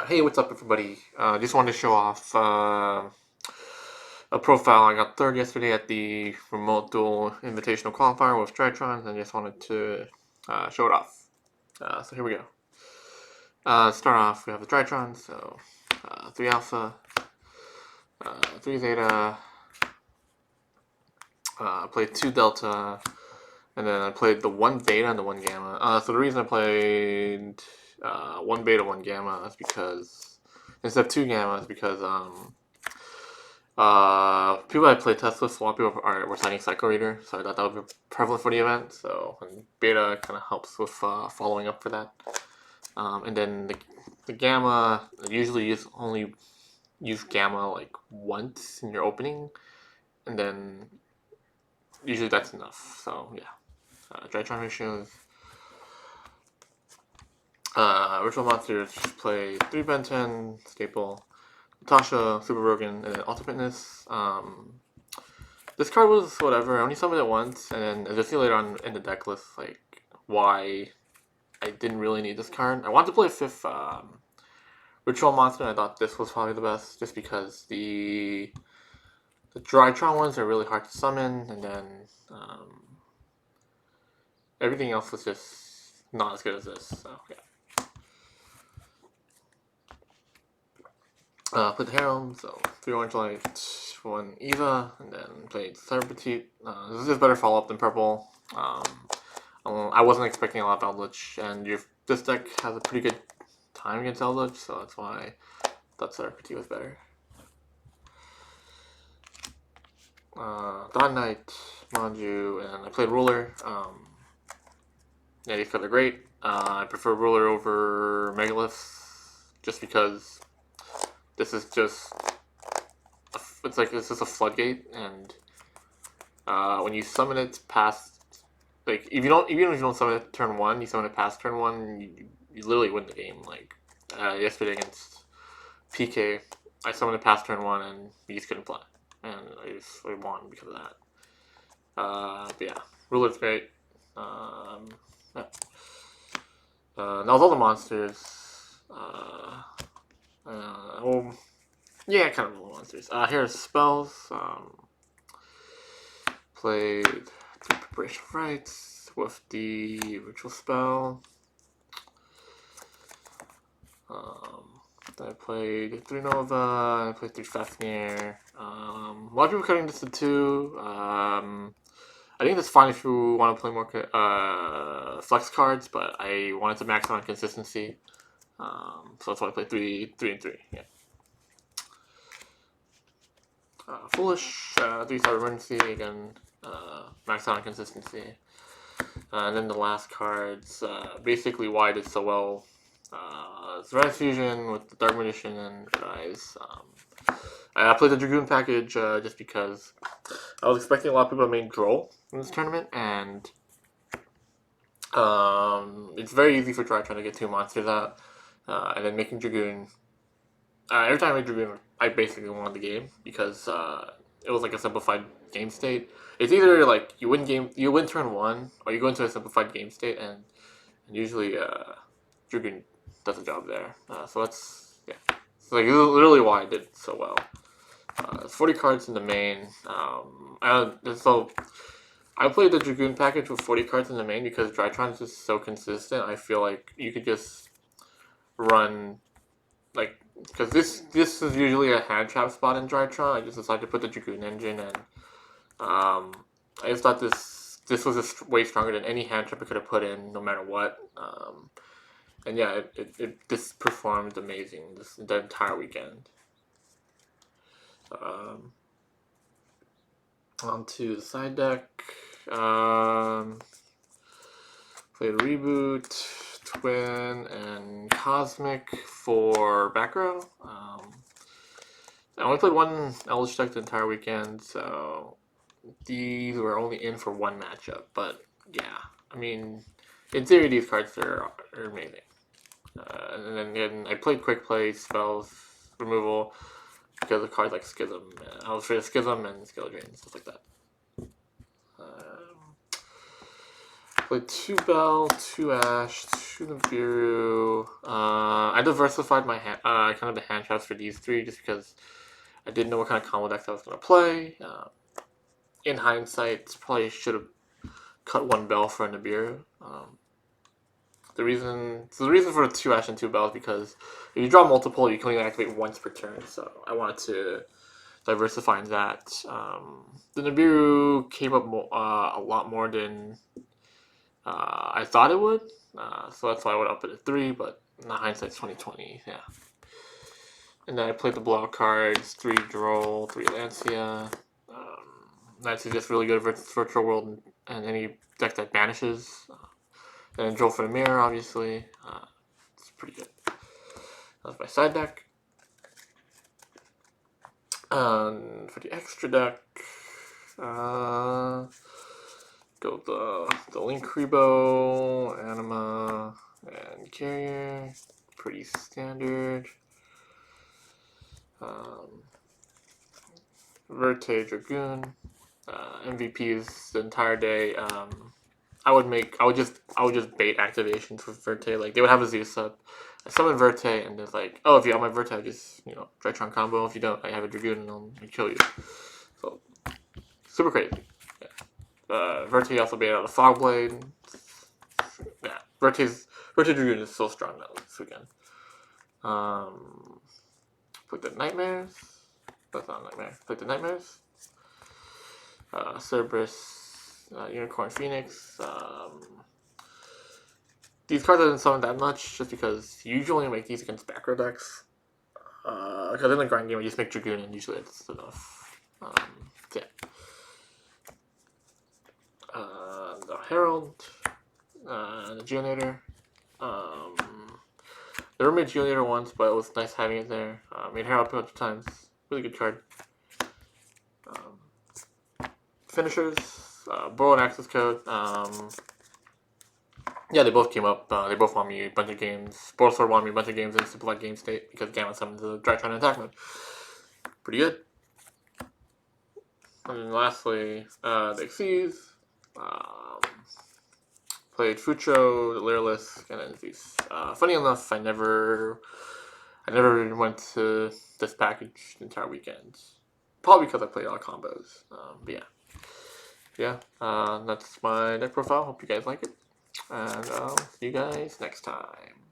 Hey, what's up, everybody? Just wanted to show off a profile. I got third yesterday at the remote Duel Invitational Qualifier with Drytron, and just wanted to show it off. So here we go. Start off, we have the Drytron, so 3 alpha, 3 zeta, I played 2 delta, and then I played the 1 beta and the 1 gamma. So the reason I played 1 beta, 1 gamma is because, instead of 2 gamma, is because people that play Tesla, a lot of people were signing Psycho Reader, so I thought that would be prevalent for the event. So and beta kind of helps with following up for that. And then the gamma, usually you only use gamma like once in your opening, and then usually that's enough. So yeah, Drytron ratios. Ritual monsters play 3 Benton, staple, Tasha, Super Rogan, and then Ultimateness. This card was whatever. I only summoned it once, and then as I see later on in the deck list, like why I didn't really need this card. I wanted to play a 5th Ritual Monster, and I thought this was probably the best, just because the Drytron ones are really hard to summon, and then everything else was just not as good as this. So yeah. Played the Harem, so 3 Orange Light, 1 Eva, and then played Cyber Petite. This is better follow up than Purple. I wasn't expecting a lot of Eldritch, and this deck has a pretty good time against Eldritch, so that's why I thought Cyber Petite was better. Dawn Knight, Manju, and I played Ruler. Yeah, these cards are great. I prefer Ruler over Megaliths, just because this is just it's just a floodgate, and when you summon it past, like even if you don't summon it turn 1, you summon it past turn 1, you literally win the game. Like yesterday against PK, I summoned it past turn 1 and he just couldn't fly, and I won because of that. But yeah, Ruler's great. Yeah. Now with all the monsters, well, yeah, kind of all the monsters. Here's spells. Played 3 Preparation Rites with the Ritual Spell. I played 3 Nova, I played 3 Fafnir. A lot of people cutting this to 2. I think that's fine if you want to play more flex cards, but I wanted to max out on consistency. So that's why I played 3 and 3. Yeah. Foolish, 3-star emergency, again, max out on consistency. And then the last cards, basically why I did so well. It's Rise Fusion with the Dark Magician and Red Eyes. I played the Dragoon package just because I was expecting a lot of people to make Droll in this tournament, and it's very easy for Drytron to get 2 monsters out, and then making Dragoon. Every time I made Dragoon, I basically won the game because it was like a simplified game state. It's either like you win turn 1, or you go into a simplified game state, and usually Dragoon does a job there. So that's it's like literally why I did so well. It's 40 cards in the main. So I played the Dragoon package with 40 cards in the main because Drytron is just so consistent. I feel like you could just run like, because this is usually a hand trap spot in Drytron. I just decided to put the Dragoon engine, and I just thought this was just way stronger than any hand trap I could have put in, no matter what. And yeah, it just performed amazing the entire weekend. On to the side deck. Played Reboot, Twin, and Cosmic for back row. I only played 1 Eldritch deck the entire weekend, so these were only in for 1 matchup. But yeah, I mean, in theory, these cards are amazing. And then again, I played Quick Play, Spells, Removal, because of cards like Schism. I was afraid of Schism and Skill Drain, stuff like that. Played 2 Bell, 2 Ash, 2 Nibiru. I diversified my kind of the hand traps for these three just because I didn't know what kind of combo decks I was going to play. In hindsight, probably should have cut one bell for a Nibiru. The reason for the 2 Ash and 2 bells because if you draw multiple, you can only activate once per turn. So I wanted to diversify in that. The Nibiru came up a lot more than I thought it would. So that's why I went up at 3, but in hindsight's 2020, yeah. And then I played the blowout cards, 3 Droll, 3 Lancia. Lancia just really good versus Virtual World and any deck that banishes. And Droll for the mirror, obviously. It's pretty good. That's my side deck. For the extra deck, go the Link Rebo, Anima, and Carrier. Pretty standard. Verte Dragoon. MVPs the entire day. I would just bait activations with Verte. Like they would have a Zeus up. I summon Verte and it's like, oh, if you have my Verte, I just Drytron combo. If you don't, I have a Dragoon and I'll kill you. So super crazy. Yeah. Verte also bait out a Fogblade. Yeah, Verte Dragoon is so strong now this weekend. Put the Nightmares. That's not a Nightmare. Put the Nightmares. Cerberus, Unicorn Phoenix. These cards I didn't summon that much just because you usually only make these against back row decks. Because in the grind game I just make Dragoon and usually that's enough. Yeah. The Herald, the Geonator. Never made Geonator once, but it was nice having it there. Made Herald a bunch of times. Really good card. Finishers, Borrow and Access Code. Yeah, they both came up. They both won me a bunch of games. Both won me a bunch of games in Simple Game State because Gamma summoned the Drytron attack mode. Pretty good. And then lastly, the Xyz. Played Fucho, the Lyrilisk, and then these. Funny enough, I never went to this package the entire weekend. Probably because I played a lot of combos. But yeah. Yeah, that's my deck profile. Hope you guys like it. And I'll see you guys next time.